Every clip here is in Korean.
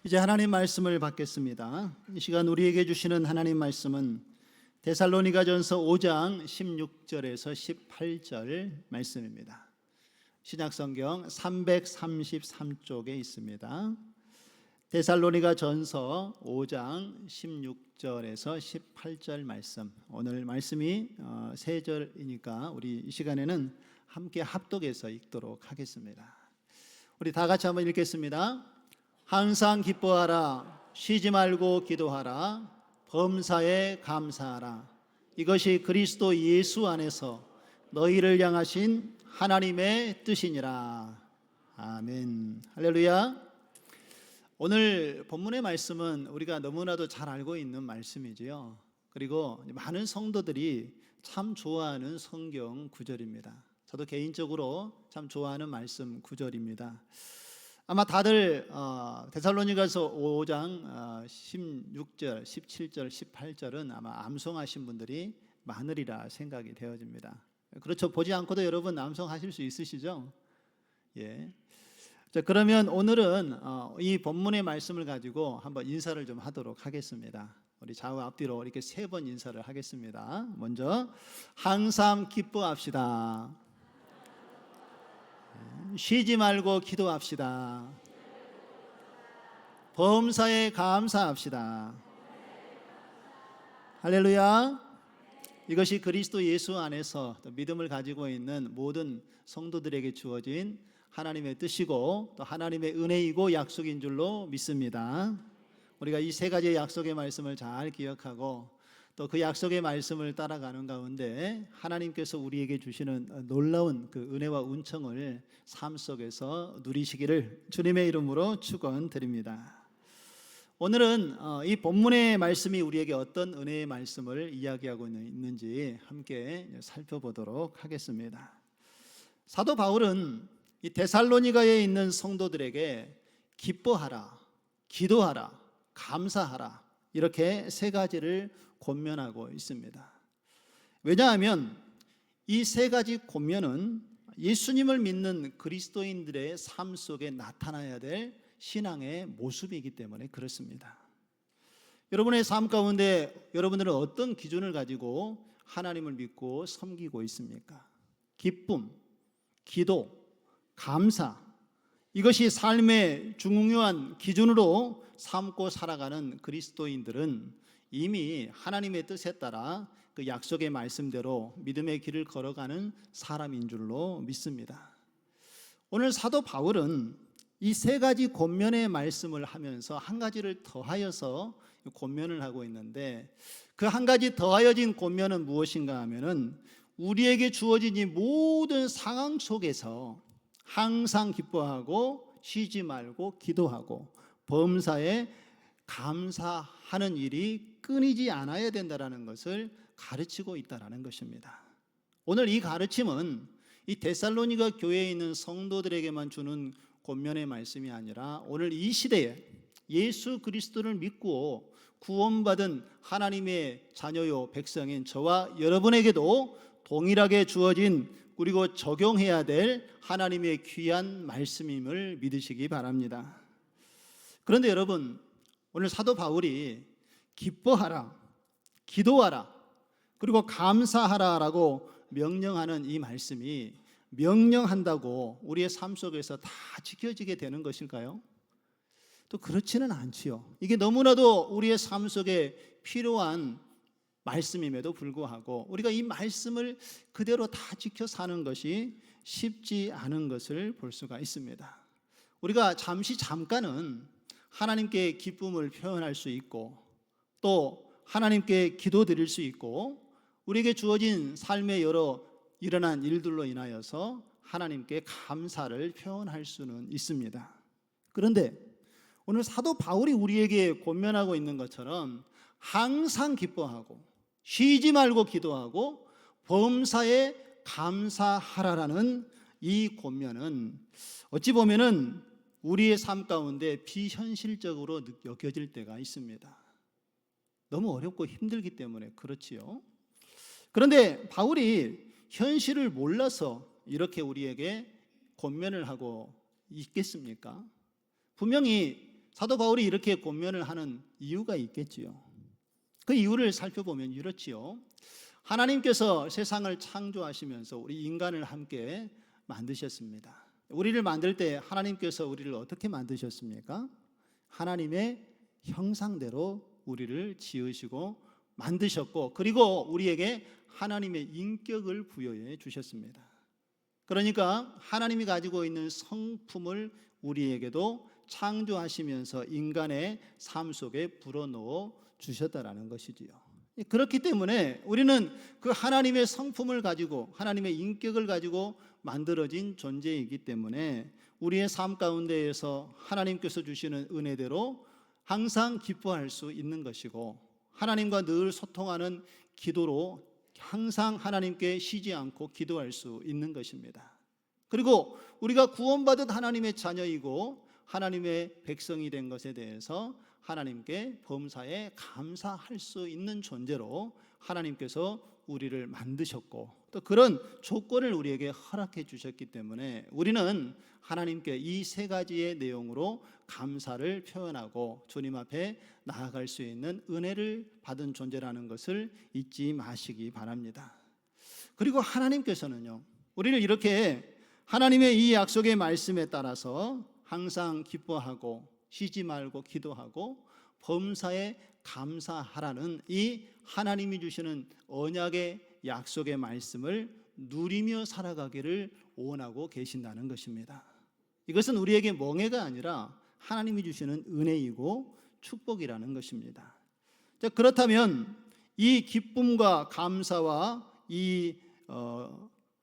이제 하나님 말씀을 받겠습니다. 이 시간 우리에게 주시는 하나님 말씀은 데살로니가전서 5장 16절에서 18절 말씀입니다. 신약성경 333쪽에 있습니다. 데살로니가전서 5장 16절에서 18절 말씀. 오늘 말씀이 3절이니까 우리 이 시간에는 함께 합독해서 읽도록 하겠습니다. 우리 다 같이 한번 읽겠습니다. 항상 기뻐하라, 쉬지 말고 기도하라, 범사에 감사하라. 이것이 그리스도 예수 안에서 너희를 향하신 하나님의 뜻이니라. 아멘. 할렐루야. 오늘 본문의 말씀은 우리가 너무나도 잘 알고 있는 말씀이지요. 그리고 많은 성도들이 참 좋아하는 성경 구절입니다. 저도 개인적으로 참 좋아하는 말씀 구절입니다. 아마 다들 데살로니가서 5장 16절, 17절, 18절은 아마 암송하신 분들이 많으리라 생각이 되어집니다. 그렇죠. 보지 않고도 여러분 암송하실 수 있으시죠? 예. 자, 그러면 오늘은 이 본문의 말씀을 가지고 한번 인사를 좀 하도록 하겠습니다. 우리 좌우 앞뒤로 이렇게 3번 인사를 하겠습니다. 먼저 항상 기뻐합시다. 쉬지 말고 기도합시다. 범사에 감사합시다. 할렐루야. 이것이 그리스도 예수 안에서 믿음을 가지고 있는 모든 성도들에게 주어진 하나님의 뜻이고 또 하나님의 은혜이고 약속인 줄로 믿습니다. 우리가 이 3가지의 약속의 말씀을 잘 기억하고 또 그 약속의 말씀을 따라가는 가운데 하나님께서 우리에게 주시는 놀라운 그 은혜와 은총을 삶 속에서 누리시기를 주님의 이름으로 축원드립니다. 오늘은 이 본문의 말씀이 우리에게 어떤 은혜의 말씀을 이야기하고 있는지 함께 살펴보도록 하겠습니다. 사도 바울은 이 데살로니가에 있는 성도들에게 기뻐하라, 기도하라, 감사하라 이렇게 3가지를 권면하고 있습니다. 왜냐하면 이 3가지 권면은 예수님을 믿는 그리스도인들의 삶 속에 나타나야 될 신앙의 모습이기 때문에 그렇습니다. 여러분의 삶 가운데 여러분들은 어떤 기준을 가지고 하나님을 믿고 섬기고 있습니까? 기쁨, 기도, 감사, 이것이 삶의 중요한 기준으로 삼고 살아가는 그리스도인들은 이미 하나님의 뜻에 따라 그 약속의 말씀대로 믿음의 길을 걸어가는 사람인 줄로 믿습니다. 오늘 사도 바울은 이 3가지 권면의 말씀을 하면서 한 가지를 더하여서 권면을 하고 있는데 그 한 가지 더하여진 권면은 무엇인가 하면은 우리에게 주어진 이 모든 상황 속에서 항상 기뻐하고 쉬지 말고 기도하고 범사에 감사하는 일이 끊이지 않아야 된다는 것을 가르치고 있다는 것입니다. 오늘 이 가르침은 이 데살로니가 교회에 있는 성도들에게만 주는 권면의 말씀이 아니라 오늘 이 시대에 예수 그리스도를 믿고 구원받은 하나님의 자녀요 백성인 저와 여러분에게도 동일하게 주어진 그리고 적용해야 될 하나님의 귀한 말씀임을 믿으시기 바랍니다. 그런데 여러분, 오늘 사도 바울이 기뻐하라, 기도하라, 그리고 감사하라라고 명령하는 이 말씀이 명령한다고 우리의 삶 속에서 다 지켜지게 되는 것일까요? 또 그렇지는 않지요. 이게 너무나도 우리의 삶 속에 필요한 말씀임에도 불구하고 우리가 이 말씀을 그대로 다 지켜 사는 것이 쉽지 않은 것을 볼 수가 있습니다. 우리가 잠깐은 하나님께 기쁨을 표현할 수 있고 또 하나님께 기도드릴 수 있고 우리에게 주어진 삶의 여러 일어난 일들로 인하여서 하나님께 감사를 표현할 수는 있습니다. 그런데 오늘 사도 바울이 우리에게 권면하고 있는 것처럼 항상 기뻐하고 쉬지 말고 기도하고 범사에 감사하라라는 이 권면은 어찌 보면은 우리의 삶 가운데 비현실적으로 여겨질 때가 있습니다. 너무 어렵고 힘들기 때문에 그렇지요. 그런데 바울이 현실을 몰라서 이렇게 우리에게 권면을 하고 있겠습니까? 분명히 사도 바울이 이렇게 권면을 하는 이유가 있겠지요. 그 이유를 살펴보면 이렇지요. 하나님께서 세상을 창조하시면서 우리 인간을 함께 만드셨습니다. 우리를 만들 때 하나님께서 우리를 어떻게 만드셨습니까? 하나님의 형상대로 우리를 지으시고 만드셨고, 그리고 우리에게 하나님의 인격을 부여해 주셨습니다. 그러니까 하나님이 가지고 있는 성품을 우리에게도 창조하시면서 인간의 삶 속에 불어넣어 주셨다라는 것이지요. 그렇기 때문에 우리는 그 하나님의 성품을 가지고 하나님의 인격을 가지고 만들어진 존재이기 때문에 우리의 삶 가운데에서 하나님께서 주시는 은혜대로 항상 기뻐할 수 있는 것이고, 하나님과 늘 소통하는 기도로 항상 하나님께 쉬지 않고 기도할 수 있는 것입니다. 그리고 우리가 구원받은 하나님의 자녀이고 하나님의 백성이 된 것에 대해서 하나님께 범사에 감사할 수 있는 존재로 하나님께서 우리를 만드셨고, 또 그런 조건을 우리에게 허락해 주셨기 때문에 우리는 하나님께 이 세 가지의 내용으로 감사를 표현하고 주님 앞에 나아갈 수 있는 은혜를 받은 존재라는 것을 잊지 마시기 바랍니다. 그리고 하나님께서는요, 우리를 이렇게 하나님의 이 약속의 말씀에 따라서 항상 기뻐하고 쉬지 말고 기도하고 범사에 감사하라는 이 하나님이 주시는 언약의 약속의 말씀을 누리며 살아가기를 원하고 계신다는 것입니다. 이것은 우리에게 멍해가 아니라 하나님이 주시는 은혜이고 축복이라는 것입니다. 자, 그렇다면 이 기쁨과 감사와 이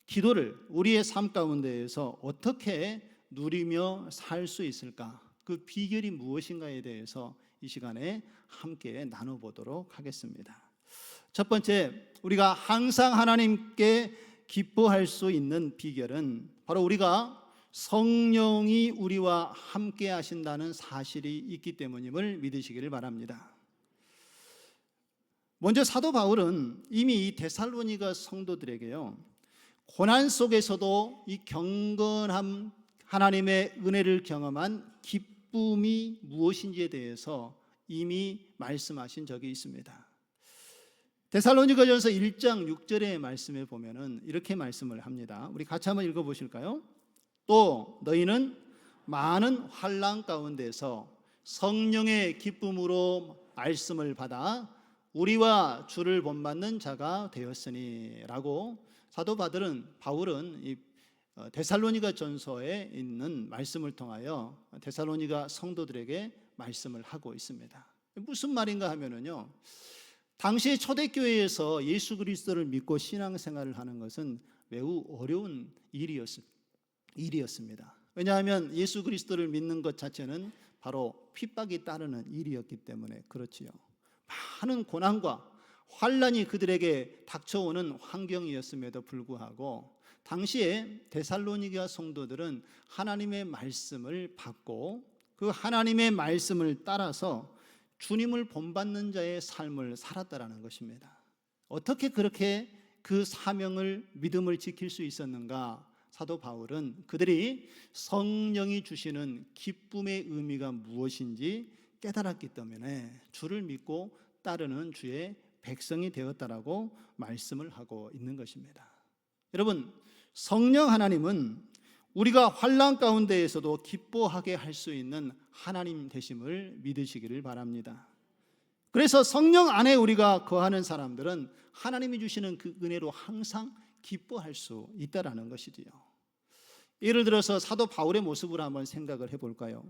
기도를 우리의 삶 가운데에서 어떻게 누리며 살 수 있을까? 그 비결이 무엇인가에 대해서 이 시간에 함께 나눠보도록 하겠습니다. 첫 번째, 우리가 항상 하나님께 기뻐할 수 있는 비결은 바로 우리가 성령이 우리와 함께 하신다는 사실이 있기 때문임을 믿으시기를 바랍니다. 먼저 사도 바울은 이미 이 데살로니가 성도들에게요, 고난 속에서도 이 경건함, 하나님의 은혜를 경험한 기쁨이 무엇인지에 대해서 이미 말씀하신 적이 있습니다. 데살로니가전서 1장 6절의 말씀에 보면은 이렇게 말씀을 합니다. 우리 같이 한번 읽어보실까요? 또 너희는 많은 환난 가운데서 성령의 기쁨으로 말씀을 받아 우리와 주를 본받는 자가 되었으니 라고 사도 바울은 이 데살로니가 전서에 있는 말씀을 통하여 데살로니가 성도들에게 말씀을 하고 있습니다. 무슨 말인가 하면은요, 당시 초대교회에서 예수 그리스도를 믿고 신앙생활을 하는 것은 매우 어려운 일이었습니다. 왜냐하면 예수 그리스도를 믿는 것 자체는 바로 핍박이 따르는 일이었기 때문에 그렇지요. 많은 고난과 환난이 그들에게 닥쳐오는 환경이었음에도 불구하고 당시에 데살로니가 성도들은 하나님의 말씀을 받고 그 하나님의 말씀을 따라서 주님을 본받는 자의 삶을 살았다라는 것입니다. 어떻게 그렇게 그 사명을, 믿음을 지킬 수 있었는가? 사도 바울은 그들이 성령이 주시는 기쁨의 의미가 무엇인지 깨달았기 때문에 주를 믿고 따르는 주의 백성이 되었다라고 말씀을 하고 있는 것입니다. 여러분, 성령 하나님은 우리가 환난 가운데에서도 기뻐하게 할 수 있는 하나님 되심을 믿으시기를 바랍니다. 그래서 성령 안에 우리가 거하는 사람들은 하나님이 주시는 그 은혜로 항상 기뻐할 수 있다라는 것이지요. 예를 들어서 사도 바울의 모습을 한번 생각을 해볼까요?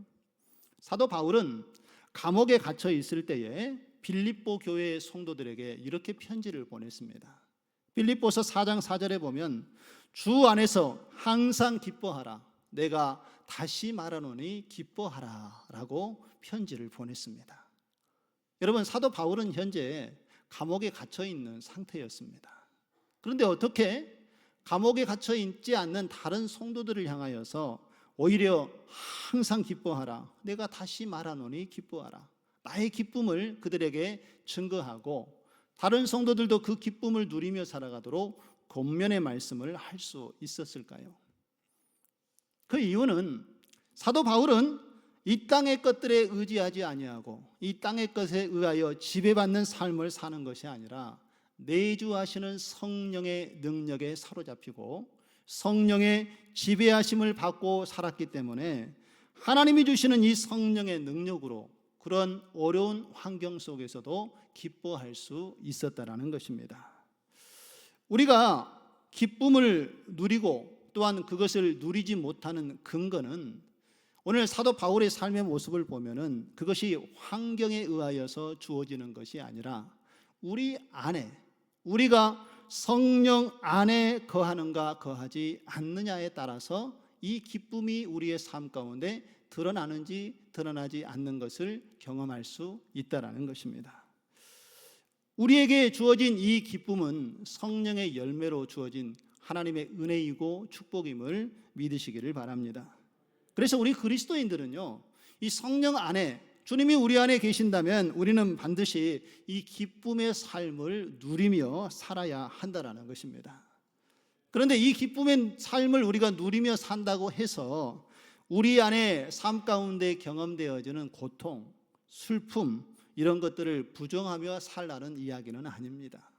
사도 바울은 감옥에 갇혀 있을 때에 빌립보 교회의 성도들에게 이렇게 편지를 보냈습니다. 빌립보서 4장 4절에 보면 주 안에서 항상 기뻐하라, 내가 다시 말하노니 기뻐하라 라고 편지를 보냈습니다. 여러분, 사도 바울은 현재 감옥에 갇혀 있는 상태였습니다. 그런데 어떻게 감옥에 갇혀 있지 않는 다른 성도들을 향하여서 오히려 항상 기뻐하라, 내가 다시 말하노니 기뻐하라, 나의 기쁨을 그들에게 증거하고 다른 성도들도 그 기쁨을 누리며 살아가도록 권면의 말씀을 할 수 있었을까요? 그 이유는 사도 바울은 이 땅의 것들에 의지하지 아니하고 이 땅의 것에 의하여 지배받는 삶을 사는 것이 아니라 내주하시는 성령의 능력에 사로잡히고 성령의 지배하심을 받고 살았기 때문에 하나님이 주시는 이 성령의 능력으로 그런 어려운 환경 속에서도 기뻐할 수 있었다라는 것입니다. 우리가 기쁨을 누리고 또한 그것을 누리지 못하는 근거는 오늘 사도 바울의 삶의 모습을 보면은 그것이 환경에 의하여서 주어지는 것이 아니라 우리 안에, 우리가 성령 안에 거하는가 거하지 않느냐에 따라서 이 기쁨이 우리의 삶 가운데 드러나는지 드러나지 않는 것을 경험할 수 있다라는 것입니다. 우리에게 주어진 이 기쁨은 성령의 열매로 주어진 하나님의 은혜이고 축복임을 믿으시기를 바랍니다. 그래서 우리 그리스도인들은요, 이 성령 안에 주님이 우리 안에 계신다면 우리는 반드시 이 기쁨의 삶을 누리며 살아야 한다라는 것입니다. 그런데 이 기쁨의 삶을 우리가 누리며 산다고 해서 우리 안에 삶 가운데 경험되어지는 고통, 슬픔 이런 것들을 부정하며 살라는 이야기는 아닙니다.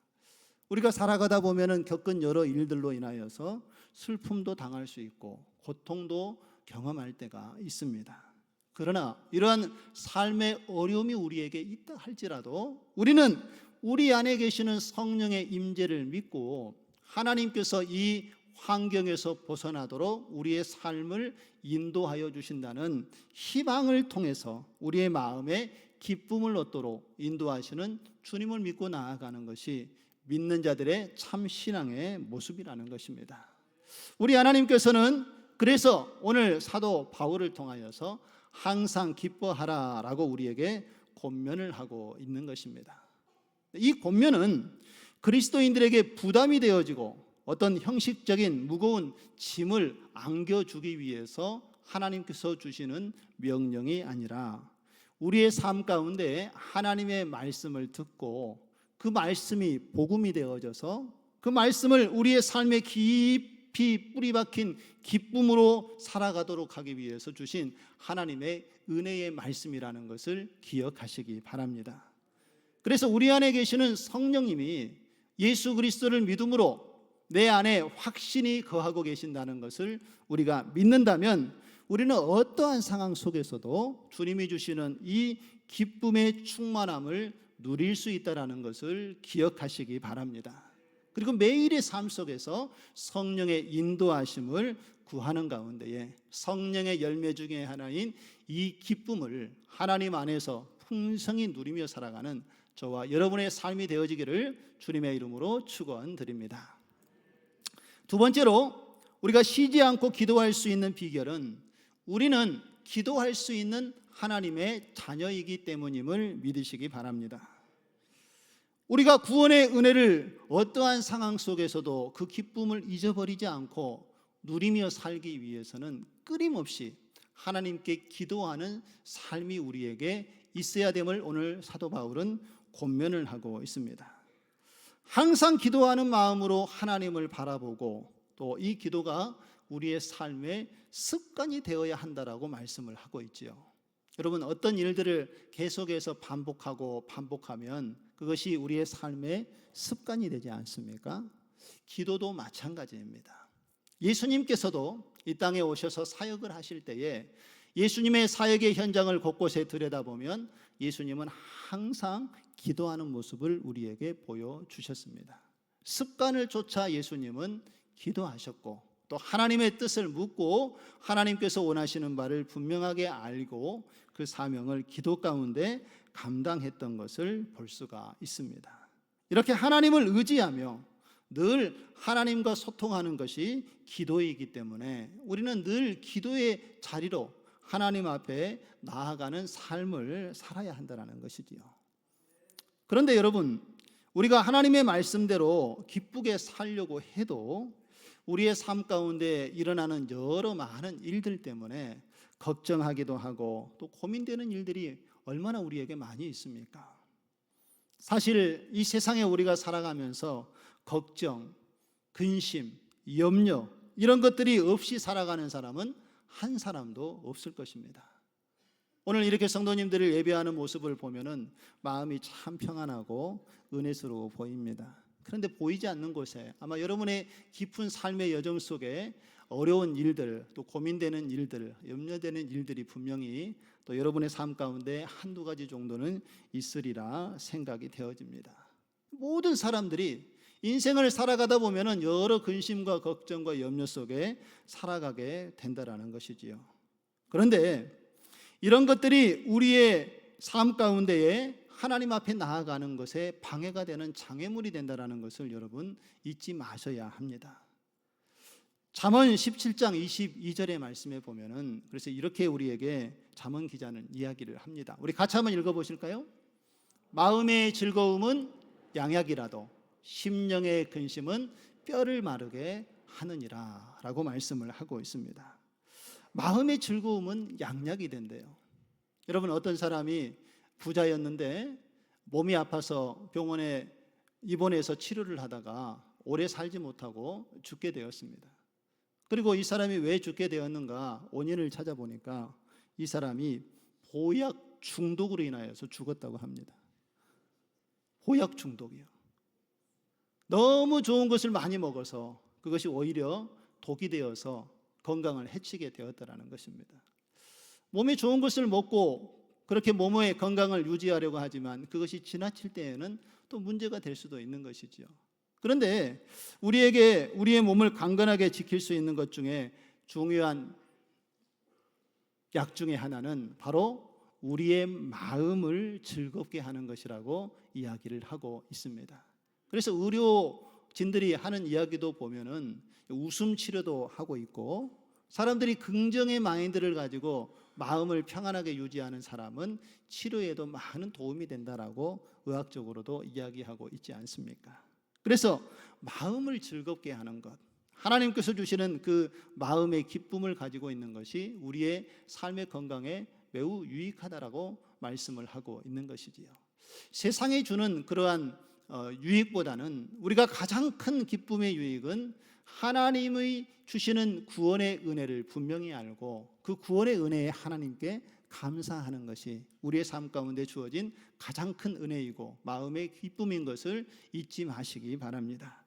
우리가 살아가다 보면은 겪은 여러 일들로 인하여서 슬픔도 당할 수 있고 고통도 경험할 때가 있습니다. 그러나 이러한 삶의 어려움이 우리에게 있다 할지라도 우리는 우리 안에 계시는 성령의 임재를 믿고 하나님께서 이 환경에서 벗어나도록 우리의 삶을 인도하여 주신다는 희망을 통해서 우리의 마음에 기쁨을 얻도록 인도하시는 주님을 믿고 나아가는 것이 믿는 자들의 참 신앙의 모습이라는 것입니다. 우리 하나님께서는 그래서 오늘 사도 바울을 통하여서 항상 기뻐하라라고 우리에게 권면을 하고 있는 것입니다. 이 권면은 그리스도인들에게 부담이 되어지고 어떤 형식적인 무거운 짐을 안겨주기 위해서 하나님께서 주시는 명령이 아니라 우리의 삶 가운데 하나님의 말씀을 듣고 그 말씀이 복음이 되어져서 그 말씀을 우리의 삶에 깊이 뿌리 박힌 기쁨으로 살아가도록 하기 위해서 주신 하나님의 은혜의 말씀이라는 것을 기억하시기 바랍니다. 그래서 우리 안에 계시는 성령님이 예수 그리스도를 믿음으로 내 안에 확신이 거하고 계신다는 것을 우리가 믿는다면 우리는 어떠한 상황 속에서도 주님이 주시는 이 기쁨의 충만함을 누릴 수 있다는 것을 기억하시기 바랍니다. 그리고 매일의 삶 속에서 성령의 인도하심을 구하는 가운데에 성령의 열매 중에 하나인 이 기쁨을 하나님 안에서 풍성히 누리며 살아가는 저와 여러분의 삶이 되어지기를 주님의 이름으로 축원드립니다. 두 번째로 우리가 쉬지 않고 기도할 수 있는 비결은 우리는 기도할 수 있는 하나님의 자녀이기 때문임을 믿으시기 바랍니다. 우리가 구원의 은혜를 어떠한 상황 속에서도 그 기쁨을 잊어버리지 않고 누리며 살기 위해서는 끊임없이 하나님께 기도하는 삶이 우리에게 있어야 됨을 오늘 사도 바울은 권면을 하고 있습니다. 항상 기도하는 마음으로 하나님을 바라보고 또 이 기도가 우리의 삶의 습관이 되어야 한다라고 말씀을 하고 있지요. 여러분, 어떤 일들을 계속해서 반복하면 그것이 우리의 삶의 습관이 되지 않습니까? 기도도 마찬가지입니다. 예수님께서도 이 땅에 오셔서 사역을 하실 때에 예수님의 사역의 현장을 곳곳에 들여다보면 예수님은 항상 기도하는 모습을 우리에게 보여주셨습니다. 습관을 쫓아 예수님은 기도하셨고 또 하나님의 뜻을 묻고 하나님께서 원하시는 바를 분명하게 알고 그 사명을 기도 가운데 감당했던 것을 볼 수가 있습니다. 이렇게 하나님을 의지하며 늘 하나님과 소통하는 것이 기도이기 때문에 우리는 늘 기도의 자리로 하나님 앞에 나아가는 삶을 살아야 한다는 것이지요. 그런데 여러분, 우리가 하나님의 말씀대로 기쁘게 살려고 해도 우리의 삶 가운데 일어나는 여러 많은 일들 때문에 걱정하기도 하고 또 고민되는 일들이 얼마나 우리에게 많이 있습니까? 사실 이 세상에 우리가 살아가면서 걱정, 근심, 염려 이런 것들이 없이 살아가는 사람은 한 사람도 없을 것입니다. 오늘 이렇게 성도님들을 예배하는 모습을 보면은 마음이 참 평안하고 은혜스러워 보입니다. 그런데 보이지 않는 곳에 아마 여러분의 깊은 삶의 여정 속에 어려운 일들, 또 고민되는 일들, 염려되는 일들이 분명히 또 여러분의 삶 가운데 한두 가지 정도는 있으리라 생각이 되어집니다. 모든 사람들이 인생을 살아가다 보면은 여러 근심과 걱정과 염려 속에 살아가게 된다라는 것이지요. 그런데 이런 것들이 우리의 삶 가운데에 하나님 앞에 나아가는 것에 방해가 되는 장애물이 된다라는 것을 여러분 잊지 마셔야 합니다. 잠언 17장 22절의 말씀에 보면은 그래서 이렇게 우리에게 잠언 기자는 이야기를 합니다. 우리 같이 한번 읽어보실까요? 마음의 즐거움은 양약이라도 심령의 근심은 뼈를 마르게 하느니라 라고 말씀을 하고 있습니다. 마음의 즐거움은 양약이 된대요. 여러분, 어떤 사람이 부자였는데 몸이 아파서 병원에 입원해서 치료를 하다가 오래 살지 못하고 죽게 되었습니다. 그리고 이 사람이 왜 죽게 되었는가 원인을 찾아보니까 이 사람이 보약 중독으로 인하여서 죽었다고 합니다. 보약 중독이요. 너무 좋은 것을 많이 먹어서 그것이 오히려 독이 되어서 건강을 해치게 되었다라는 것입니다. 몸에 좋은 것을 먹고 그렇게 몸의 건강을 유지하려고 하지만 그것이 지나칠 때에는 또 문제가 될 수도 있는 것이지요. 그런데 우리에게 우리의 몸을 강건하게 지킬 수 있는 것 중에 중요한 약 중에 하나는 바로 우리의 마음을 즐겁게 하는 것이라고 이야기를 하고 있습니다. 그래서 의료진들이 하는 이야기도 보면은 웃음 치료도 하고 있고, 사람들이 긍정의 마인드를 가지고 마음을 평안하게 유지하는 사람은 치료에도 많은 도움이 된다라고 의학적으로도 이야기하고 있지 않습니까? 그래서 마음을 즐겁게 하는 것, 하나님께서 주시는 그 마음의 기쁨을 가지고 있는 것이 우리의 삶의 건강에 매우 유익하다라고 말씀을 하고 있는 것이지요. 세상에 주는 그러한 유익보다는 우리가 가장 큰 기쁨의 유익은 하나님의 주시는 구원의 은혜를 분명히 알고 그 구원의 은혜에 하나님께 감사하는 것이 우리의 삶 가운데 주어진 가장 큰 은혜이고 마음의 기쁨인 것을 잊지 마시기 바랍니다.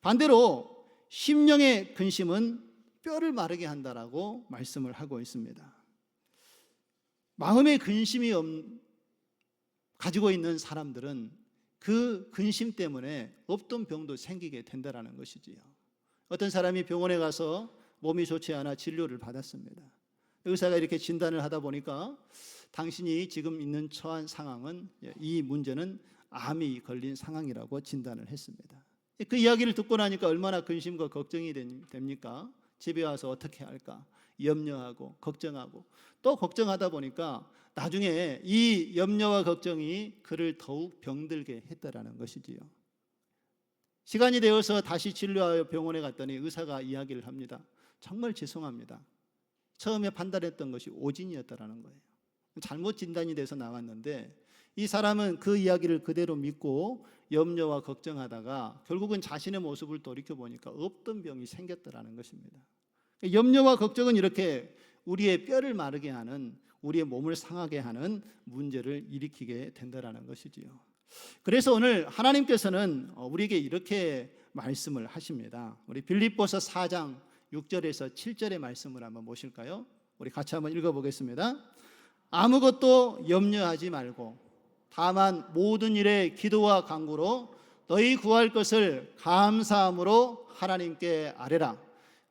반대로 심령의 근심은 뼈를 마르게 한다라고 말씀을 하고 있습니다. 마음의 근심이 가지고 있는 사람들은 그 근심 때문에 없던 병도 생기게 된다라는 것이지요. 어떤 사람이 병원에 가서 몸이 좋지 않아 진료를 받았습니다. 의사가 이렇게 진단을 하다 보니까 당신이 지금 있는 처한 상황은 이 문제는 암이 걸린 상황이라고 진단을 했습니다. 그 이야기를 듣고 나니까 얼마나 근심과 걱정이 됩니까? 집에 와서 어떻게 할까 염려하고 걱정하고 또 걱정하다 보니까 나중에 이 염려와 걱정이 그를 더욱 병들게 했다라는 것이지요. 시간이 되어서 다시 진료하여 병원에 갔더니 의사가 이야기를 합니다. 정말 죄송합니다. 처음에 판단했던 것이 오진이었다라는 거예요. 잘못 진단이 돼서 나왔는데 이 사람은 그 이야기를 그대로 믿고 염려와 걱정하다가 결국은 자신의 모습을 돌이켜보니까 없던 병이 생겼다라는 것입니다. 염려와 걱정은 이렇게 우리의 뼈를 마르게 하는, 우리의 몸을 상하게 하는 문제를 일으키게 된다라는 것이지요. 그래서 오늘 하나님께서는 우리에게 이렇게 말씀을 하십니다. 우리 빌립보서 4장 6절에서 7절의 말씀을 한번 보실까요? 우리 같이 한번 읽어보겠습니다. 아무것도 염려하지 말고 다만 모든 일에 기도와 간구로 너희 구할 것을 감사함으로 하나님께 아뢰라.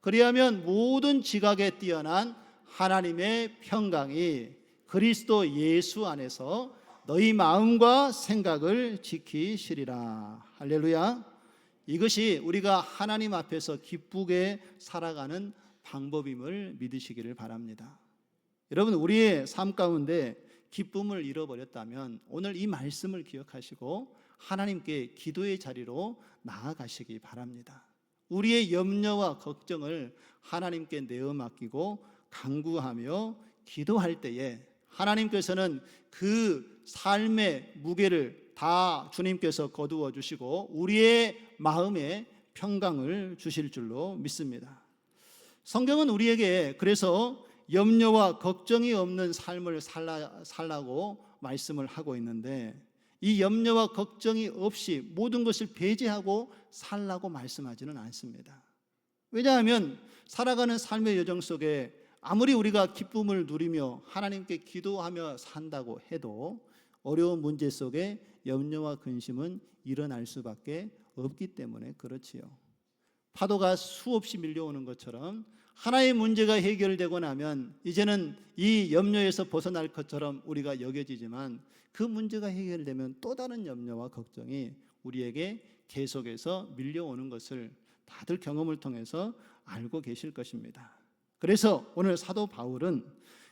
그리하면 모든 지각에 뛰어난 하나님의 평강이 그리스도 예수 안에서 너희 마음과 생각을 지키시리라. 할렐루야. 이것이 우리가 하나님 앞에서 기쁘게 살아가는 방법임을 믿으시기를 바랍니다. 여러분, 우리의 삶 가운데 기쁨을 잃어버렸다면 오늘 이 말씀을 기억하시고 하나님께 기도의 자리로 나아가시기 바랍니다. 우리의 염려와 걱정을 하나님께 내어 맡기고 간구하며 기도할 때에 하나님께서는 그 삶의 무게를 다 주님께서 거두어 주시고 우리의 마음에 평강을 주실 줄로 믿습니다. 성경은 우리에게 그래서 염려와 걱정이 없는 삶을 살라고 말씀을 하고 있는데, 이 염려와 걱정이 없이 모든 것을 배제하고 살라고 말씀하지는 않습니다. 왜냐하면 살아가는 삶의 여정 속에 아무리 우리가 기쁨을 누리며 하나님께 기도하며 산다고 해도 어려운 문제 속에 염려와 근심은 일어날 수밖에 없기 때문에 그렇지요. 파도가 수없이 밀려오는 것처럼 하나의 문제가 해결되고 나면 이제는 이 염려에서 벗어날 것처럼 우리가 여겨지지만, 그 문제가 해결되면 또 다른 염려와 걱정이 우리에게 계속해서 밀려오는 것을 다들 경험을 통해서 알고 계실 것입니다. 그래서 오늘 사도 바울은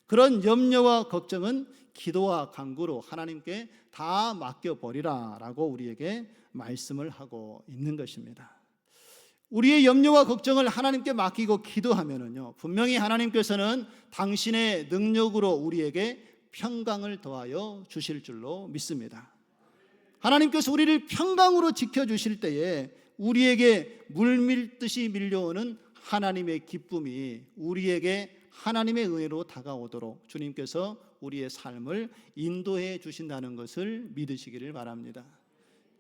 그런 염려와 걱정은 기도와 간구로 하나님께 다 맡겨버리라 라고 우리에게 말씀을 하고 있는 것입니다. 우리의 염려와 걱정을 하나님께 맡기고 기도하면은요, 분명히 하나님께서는 당신의 능력으로 우리에게 평강을 더하여 주실 줄로 믿습니다. 하나님께서 우리를 평강으로 지켜주실 때에 우리에게 물밀듯이 밀려오는 하나님의 기쁨이 우리에게 하나님의 은혜로 다가오도록 주님께서 우리의 삶을 인도해 주신다는 것을 믿으시기를 바랍니다.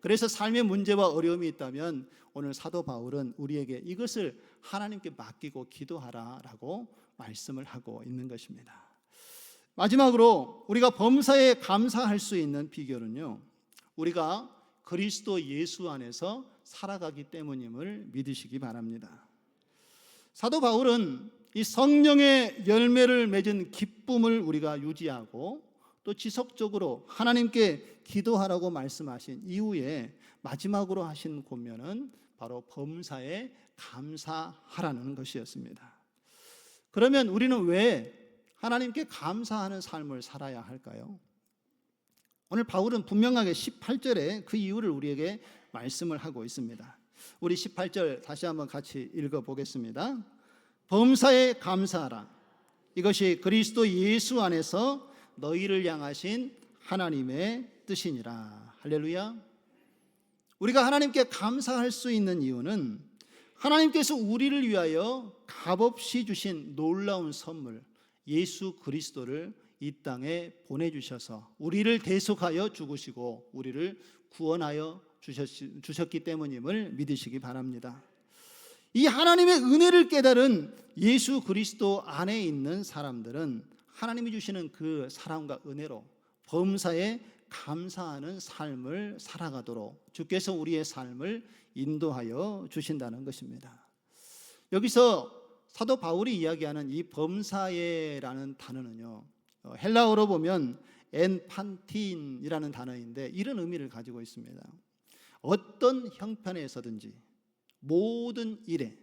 그래서 삶의 문제와 어려움이 있다면 오늘 사도 바울은 우리에게 이것을 하나님께 맡기고 기도하라라고 말씀을 하고 있는 것입니다. 마지막으로 우리가 범사에 감사할 수 있는 비결은요, 우리가 그리스도 예수 안에서 살아가기 때문임을 믿으시기 바랍니다. 사도 바울은 이 성령의 열매를 맺은 기쁨을 우리가 유지하고 또 지속적으로 하나님께 기도하라고 말씀하신 이후에 마지막으로 하신 권면은 바로 범사에 감사하라는 것이었습니다. 그러면 우리는 왜 하나님께 감사하는 삶을 살아야 할까요? 오늘 바울은 분명하게 18절에 그 이유를 우리에게 말씀을 하고 있습니다. 우리 18절 다시 한번 같이 읽어보겠습니다. 범사에 감사하라. 이것이 그리스도 예수 안에서 너희를 향하신 하나님의 뜻이니라. 할렐루야. 우리가 하나님께 감사할 수 있는 이유는 하나님께서 우리를 위하여 값없이 주신 놀라운 선물 예수 그리스도를 이 땅에 보내주셔서 우리를 대속하여 죽으시고 우리를 구원하여 주셨기 때문임을 믿으시기 바랍니다. 이 하나님의 은혜를 깨달은 예수 그리스도 안에 있는 사람들은 하나님이 주시는 그 사랑과 은혜로 범사에 감사하는 삶을 살아가도록 주께서 우리의 삶을 인도하여 주신다는 것입니다. 여기서 사도 바울이 이야기하는 이 범사에라는 단어는요, 헬라어로 보면 엔판틴이라는 단어인데 이런 의미를 가지고 있습니다. 어떤 형편에서든지 모든 일에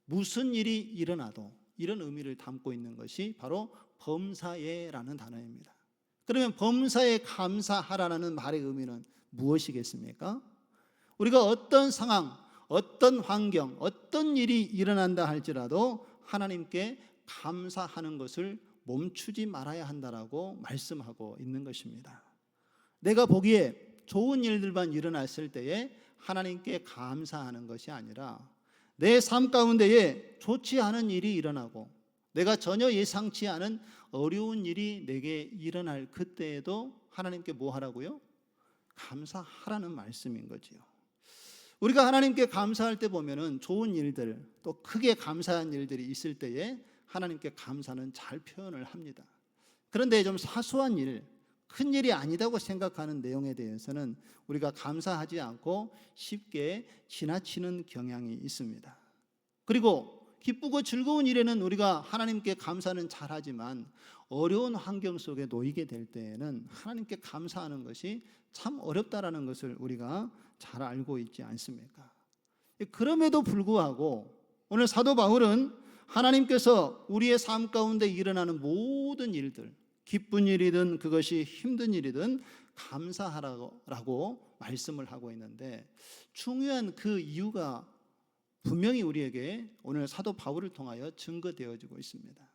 무슨 일이 일어나도 이런 의미를 담고 있는 것이 바로 범사에라는 단어입니다. 그러면 범사에 감사하라는 말의 의미는 무엇이겠습니까? 우리가 어떤 상황, 어떤 환경, 어떤 일이 일어난다 할지라도 하나님께 감사하는 것을 멈추지 말아야 한다라고 말씀하고 있는 것입니다. 내가 보기에 좋은 일들만 일어났을 때에 하나님께 감사하는 것이 아니라 내 삶 가운데에 좋지 않은 일이 일어나고 내가 전혀 예상치 않은 어려운 일이 내게 일어날 그때에도 하나님께 뭐 하라고요? 감사하라는 말씀인 거지요. 우리가 하나님께 감사할 때 보면은 좋은 일들 또 크게 감사한 일들이 있을 때에 하나님께 감사는 잘 표현을 합니다. 그런데 좀 사소한 일, 큰 일이 아니다고 생각하는 내용에 대해서는 우리가 감사하지 않고 쉽게 지나치는 경향이 있습니다. 그리고 기쁘고 즐거운 일에는 우리가 하나님께 감사는 잘하지만 어려운 환경 속에 놓이게 될 때에는 하나님께 감사하는 것이 참 어렵다라는 것을 우리가 잘 알고 있지 않습니까? 그럼에도 불구하고 오늘 사도 바울은 하나님께서 우리의 삶 가운데 일어나는 모든 일들, 기쁜 일이든 그것이 힘든 일이든 감사하라고 말씀을 하고 있는데, 중요한 그 이유가 분명히 우리에게 오늘 사도 바울을 통하여 증거되어지고 있습니다.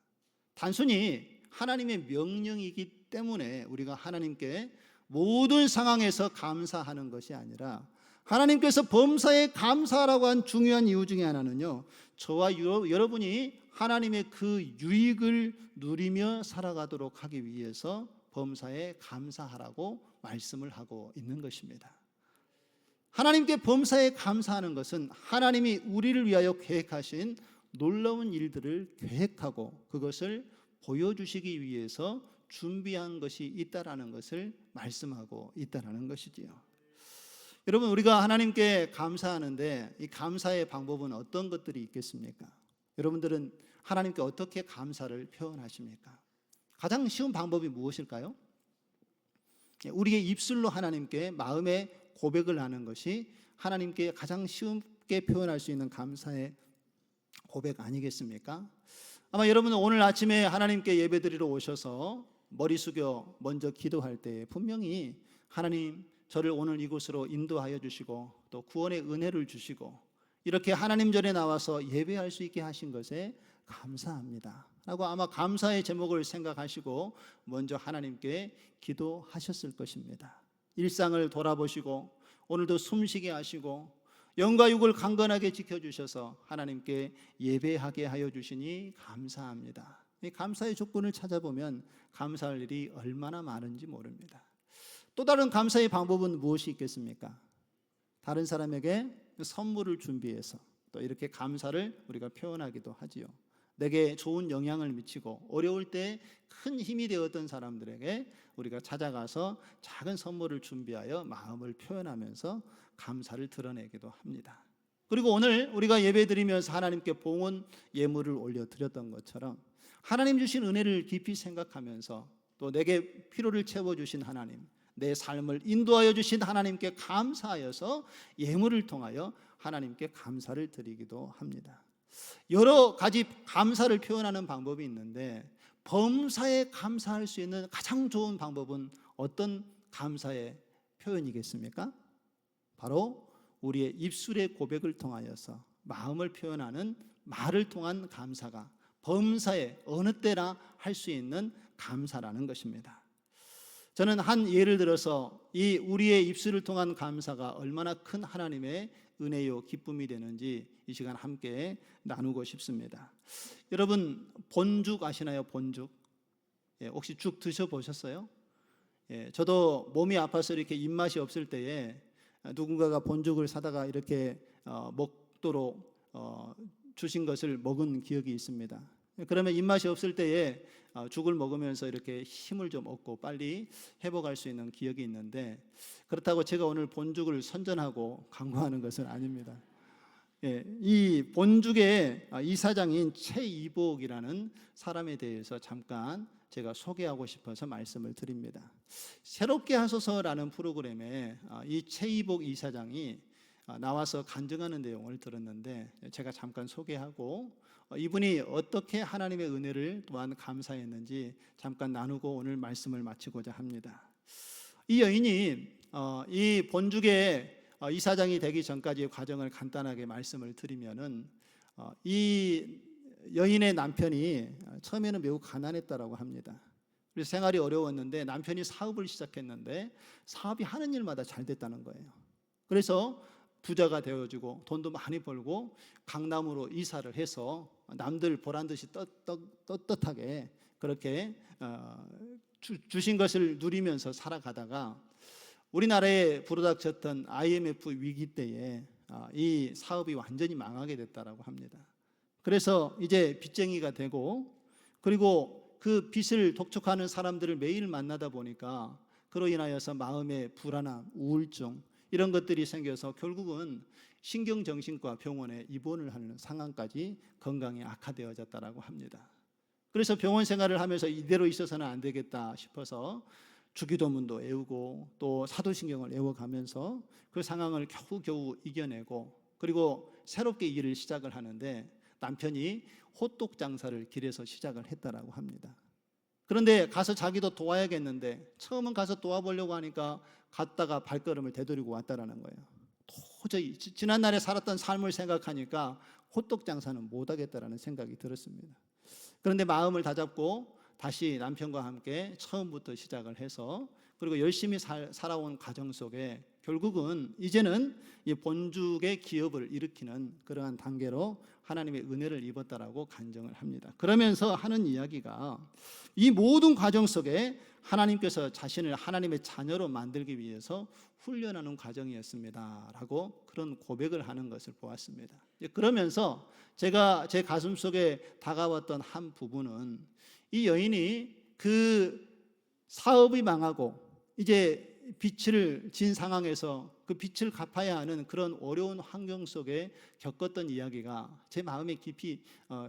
단순히 하나님의 명령이기 때문에 우리가 하나님께 모든 상황에서 감사하는 것이 아니라 하나님께서 범사에 감사하라고 한 중요한 이유 중에 하나는요, 저와 여러분이 하나님의 그 유익을 누리며 살아가도록 하기 위해서 범사에 감사하라고 말씀을 하고 있는 것입니다. 하나님께 범사에 감사하는 것은 하나님이 우리를 위하여 계획하신 놀라운 일들을 계획하고 그것을 보여주시기 위해서 준비한 것이 있다라는 것을 말씀하고 있다라는 것이지요. 여러분, 우리가 하나님께 감사하는데 이 감사의 방법은 어떤 것들이 있겠습니까? 여러분들은 하나님께 어떻게 감사를 표현하십니까? 가장 쉬운 방법이 무엇일까요? 우리의 입술로 하나님께 마음의 고백을 하는 것이 하나님께 가장 쉽게 표현할 수 있는 감사의 고백 아니겠습니까? 아마 여러분은 오늘 아침에 하나님께 예배드리러 오셔서 머리 숙여 먼저 기도할 때 분명히 하나님, 저를 오늘 이곳으로 인도하여 주시고 또 구원의 은혜를 주시고 이렇게 하나님 전에 나와서 예배할 수 있게 하신 것에 감사합니다 라고 아마 감사의 제목을 생각하시고 먼저 하나님께 기도하셨을 것입니다. 일상을 돌아보시고 오늘도 숨쉬게 하시고 영과 육을 강건하게 지켜주셔서 하나님께 예배하게 하여 주시니 감사합니다. 이 감사의 조건을 찾아보면 감사할 일이 얼마나 많은지 모릅니다. 또 다른 감사의 방법은 무엇이 있겠습니까? 다른 사람에게 선물을 준비해서 또 이렇게 감사를 우리가 표현하기도 하지요. 내게 좋은 영향을 미치고 어려울 때 큰 힘이 되었던 사람들에게 우리가 찾아가서 작은 선물을 준비하여 마음을 표현하면서 감사를 드러내기도 합니다. 그리고 오늘 우리가 예배드리면서 하나님께 봉헌 예물을 올려드렸던 것처럼 하나님 주신 은혜를 깊이 생각하면서 또 내게 필요를 채워주신 하나님, 내 삶을 인도하여 주신 하나님께 감사하여서 예물을 통하여 하나님께 감사를 드리기도 합니다. 여러 가지 감사를 표현하는 방법이 있는데 범사에 감사할 수 있는 가장 좋은 방법은 어떤 감사의 표현이겠습니까? 바로 우리의 입술의 고백을 통하여서 마음을 표현하는 말을 통한 감사가 범사에 어느 때나 할 수 있는 감사라는 것입니다. 저는 한 예를 들어서 이 우리의 입술을 통한 감사가 얼마나 큰 하나님의 은혜요 기쁨이 되는지 이 시간 함께 나누고 싶습니다. 여러분, 본죽 아시나요? 본죽. 혹시 죽 드셔보셨어요? 저도 몸이 아파서 이렇게 입맛이 없을 때에 누군가가 본죽을 사다가 이렇게 먹도록 주신 것을 먹은 기억이 있습니다. 그러면 입맛이 없을 때에 죽을 먹으면서 이렇게 힘을 좀 얻고 빨리 회복할 수 있는 기억이 있는데, 그렇다고 제가 오늘 본죽을 선전하고 광고하는 것은 아닙니다. 이 본죽의 이사장인 최이복이라는 사람에 대해서 잠깐 제가 소개하고 싶어서 말씀을 드립니다. 새롭게 하소서라는 프로그램에 이 최이복 이사장이 나와서 간증하는 내용을 들었는데 제가 잠깐 소개하고 이분이 어떻게 하나님의 은혜를 또한 감사했는지 잠깐 나누고 오늘 말씀을 마치고자 합니다. 이 여인이 이 본죽의 이사장이 되기 전까지의 과정을 간단하게 말씀을 드리면은 이 여인의 남편이 처음에는 매우 가난했다라고 합니다. 그래서 생활이 어려웠는데 남편이 사업을 시작했는데 사업이 하는 일마다 잘 됐다는 거예요. 그래서 부자가 되어지고 돈도 많이 벌고 강남으로 이사를 해서 남들 보란 듯이 떳떳하게 그렇게 주신 것을 누리면서 살아가다가 우리나라에 불어닥쳤던 IMF 위기 때에 이 사업이 완전히 망하게 됐다라고 합니다. 그래서 이제 빚쟁이가 되고 그리고 그 빚을 독촉하는 사람들을 매일 만나다 보니까 그로 인하여서 마음의 불안함, 우울증 이런 것들이 생겨서 결국은 신경정신과 병원에 입원을 하는 상황까지 건강이 악화되어졌다라고 합니다. 그래서 병원 생활을 하면서 이대로 있어서는 안 되겠다 싶어서 주기도문도 외우고 또 사도신경을 외워가면서 그 상황을 겨우겨우 이겨내고 그리고 새롭게 일을 시작을 하는데 남편이 호떡 장사를 길에서 시작을 했다라고 합니다. 그런데 가서 자기도 도와야겠는데 처음은 가서 도와보려고 하니까 갔다가 발걸음을 되돌리고 왔다라는 거예요. 도저히 지난날에 살았던 삶을 생각하니까 호떡 장사는 못하겠다라는 생각이 들었습니다. 그런데 마음을 다잡고 다시 남편과 함께 처음부터 시작을 해서 그리고 열심히 살아온 과정 속에 결국은 이제는 이 본죽의 기업을 일으키는 그러한 단계로 하나님의 은혜를 입었다라고 간증을 합니다. 그러면서 하는 이야기가 이 모든 과정 속에 하나님께서 자신을 하나님의 자녀로 만들기 위해서 훈련하는 과정이었습니다라고 그런 고백을 하는 것을 보았습니다. 그러면서 제가 제 가슴 속에 다가왔던 한 부분은 이 여인이 그 사업이 망하고 이제 빚을 진 상황에서 그 빚을 갚아야 하는 그런 어려운 환경 속에 겪었던 이야기가 제 마음에 깊이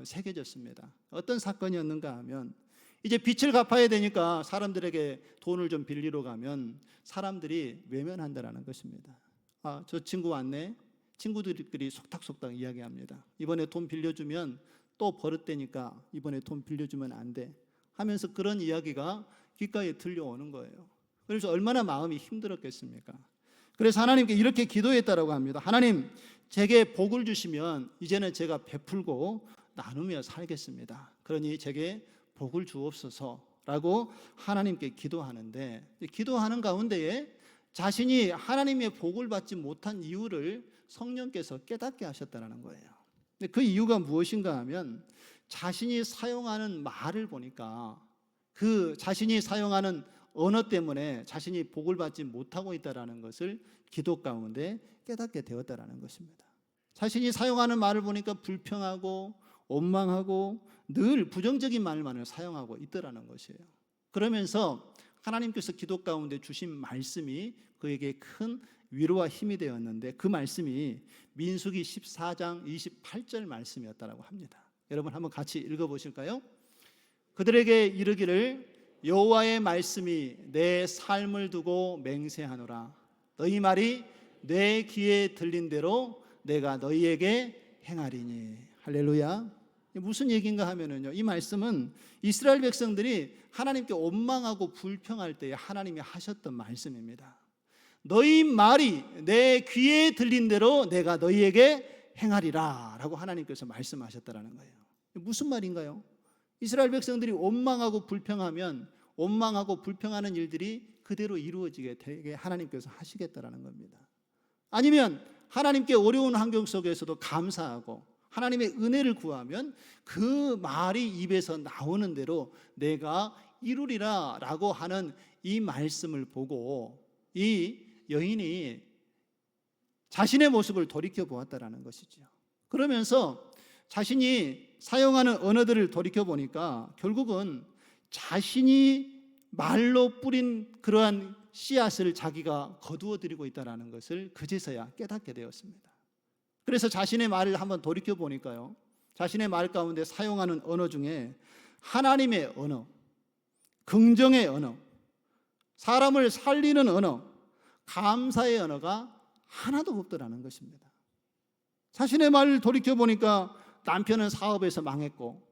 새겨졌습니다. 어떤 사건이었는가 하면 이제 빚을 갚아야 되니까 사람들에게 돈을 좀 빌리러 가면 사람들이 외면한다라는 것입니다. 아, 저 친구 왔네. 친구들끼리 속닥속닥 이야기합니다. 이번에 돈 빌려주면 또 버릇되니까 이번에 돈 빌려주면 안 돼 하면서 그런 이야기가 귓가에 들려오는 거예요. 그래서 얼마나 마음이 힘들었겠습니까? 그래서 하나님께 이렇게 기도했다라고 합니다. 하나님, 제게 복을 주시면 이제는 제가 베풀고 나누며 살겠습니다. 그러니 제게 복을 주옵소서라고 하나님께 기도하는데, 기도하는 가운데에 자신이 하나님의 복을 받지 못한 이유를 성령께서 깨닫게 하셨다는 거예요. 그 이유가 무엇인가 하면 자신이 사용하는 말을 보니까 그 자신이 사용하는 언어 때문에 자신이 복을 받지 못하고 있다는 것을 기도 가운데 깨닫게 되었다는 것입니다. 자신이 사용하는 말을 보니까 불평하고 원망하고 늘 부정적인 말만을 사용하고 있더라는 것이에요. 그러면서 하나님께서 기도 가운데 주신 말씀이 그에게 큰 위로와 힘이 되었는데 그 말씀이 민수기 14장 28절 말씀이었다고 합니다. 여러분 한번 같이 읽어보실까요? 그들에게 이르기를 여호와의 말씀이 내 삶을 두고 맹세하노라. 너희 말이 내 귀에 들린 대로 내가 너희에게 행하리니. 할렐루야. 무슨 얘기인가 하면은요, 이 말씀은 이스라엘 백성들이 하나님께 원망하고 불평할 때에 하나님이 하셨던 말씀입니다. 너희 말이 내 귀에 들린 대로 내가 너희에게 행하리라 라고 하나님께서 말씀하셨다라는 거예요. 무슨 말인가요? 이스라엘 백성들이 원망하고 불평하면 원망하고 불평하는 일들이 그대로 이루어지게 되게 하나님께서 하시겠다라는 겁니다. 아니면 하나님께 어려운 환경 속에서도 감사하고 하나님의 은혜를 구하면 그 말이 입에서 나오는 대로 내가 이루리라 라고 하는 이 말씀을 보고 이 여인이 자신의 모습을 돌이켜 보았다라는 것이죠. 그러면서 자신이 사용하는 언어들을 돌이켜 보니까 결국은 자신이 말로 뿌린 그러한 씨앗을 자기가 거두어 들이고 있다는 것을 그제서야 깨닫게 되었습니다. 그래서 자신의 말을 한번 돌이켜 보니까요, 자신의 말 가운데 사용하는 언어 중에 하나님의 언어, 긍정의 언어, 사람을 살리는 언어, 감사의 언어가 하나도 없더라는 것입니다. 자신의 말을 돌이켜 보니까 남편은 사업에서 망했고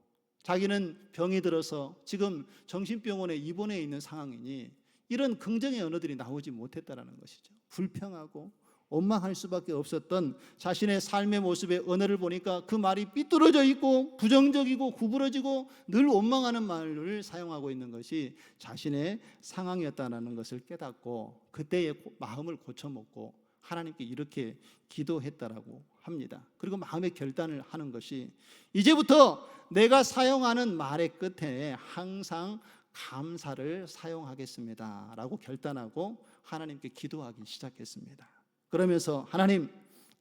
자기는 병이 들어서 지금 정신병원에 입원해 있는 상황이니 이런 긍정의 언어들이 나오지 못했다는 것이죠. 불평하고 원망할 수밖에 없었던 자신의 삶의 모습의 언어를 보니까 그 말이 삐뚤어져 있고 부정적이고 구부러지고 늘 원망하는 말을 사용하고 있는 것이 자신의 상황이었다는 것을 깨닫고 그때의 마음을 고쳐먹고 하나님께 이렇게 기도했다라고 합니다. 그리고 마음의 결단을 하는 것이 이제부터 내가 사용하는 말의 끝에 항상 감사를 사용하겠습니다 라고 결단하고 하나님께 기도하기 시작했습니다. 그러면서 하나님,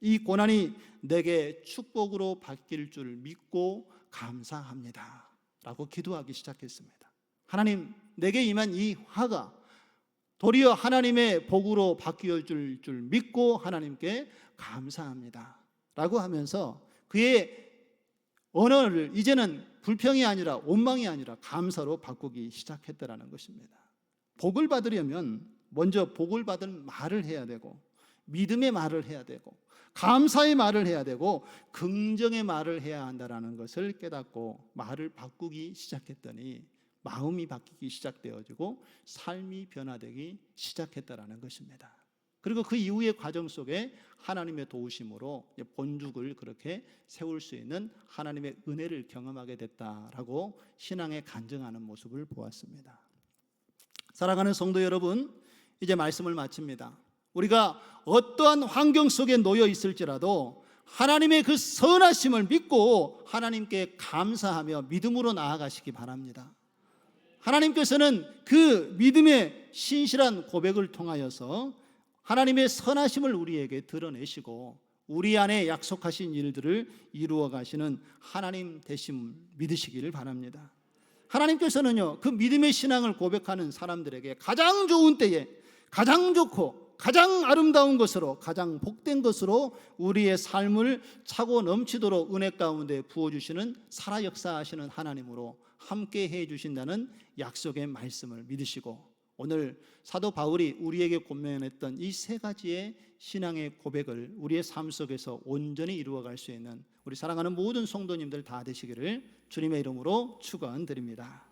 이 고난이 내게 축복으로 바뀔 줄 믿고 감사합니다 라고 기도하기 시작했습니다. 하나님, 내게 임한 이 화가 도리어 하나님의 복으로 바뀌어 줄 믿고 하나님께 감사합니다 라고 하면서 그의 언어를 이제는 불평이 아니라 원망이 아니라 감사로 바꾸기 시작했다는 것입니다. 복을 받으려면 먼저 복을 받은 말을 해야 되고 믿음의 말을 해야 되고 감사의 말을 해야 되고 긍정의 말을 해야 한다는 것을 깨닫고 말을 바꾸기 시작했더니 마음이 바뀌기 시작되어지고 삶이 변화되기 시작했다는 것입니다. 그리고 그 이후의 과정 속에 하나님의 도우심으로 본죽을 그렇게 세울 수 있는 하나님의 은혜를 경험하게 됐다라고 신앙에 간증하는 모습을 보았습니다. 사랑하는 성도 여러분, 이제 말씀을 마칩니다. 우리가 어떠한 환경 속에 놓여 있을지라도 하나님의 그 선하심을 믿고 하나님께 감사하며 믿음으로 나아가시기 바랍니다. 하나님께서는 그 믿음의 신실한 고백을 통하여서 하나님의 선하심을 우리에게 드러내시고 우리 안에 약속하신 일들을 이루어 가시는 하나님 되심을 믿으시기를 바랍니다. 하나님께서는요, 그 믿음의 신앙을 고백하는 사람들에게 가장 좋은 때에 가장 좋고 가장 아름다운 것으로, 가장 복된 것으로 우리의 삶을 차고 넘치도록 은혜 가운데 부어주시는 살아 역사하시는 하나님으로 함께 해주신다는 약속의 말씀을 믿으시고, 오늘 사도 바울이 우리에게 권면했던 이 세 가지의 신앙의 고백을 우리의 삶 속에서 온전히 이루어갈 수 있는 우리 사랑하는 모든 성도님들 다 되시기를 주님의 이름으로 축원드립니다.